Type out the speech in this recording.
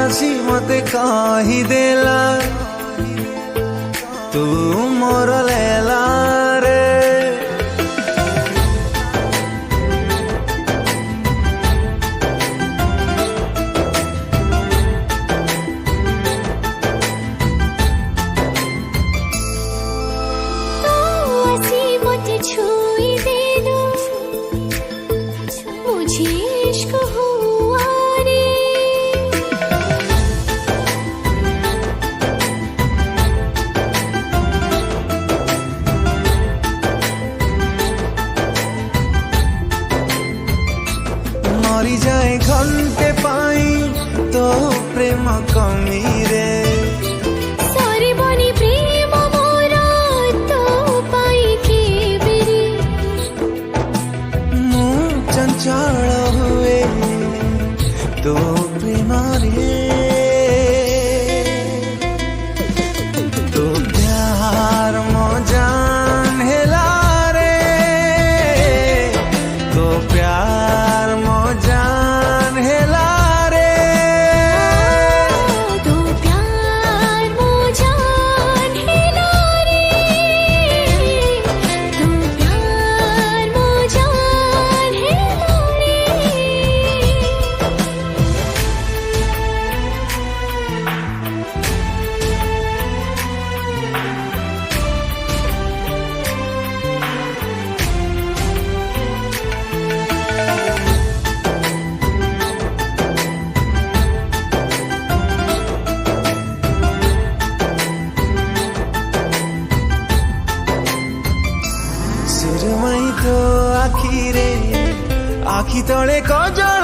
आसी मते कही देला तू मोर लेला रे। छुई दे दो मुझे इश्क हुआ रे। मरी जाए घंटे पाई तो प्रेम कमी रे। सारी बनी प्रेम मोरा तो पाई के बेरी। मु चंचल हुए तो प्रेम रे। तो प्यार मो जान हेला रे। तो प्यार मो जान हेला रे। तो प्यार मो जान हेला रे। तो प्यार मो जान हेला रे। सुरमई तो आखिरे आखि तले कजल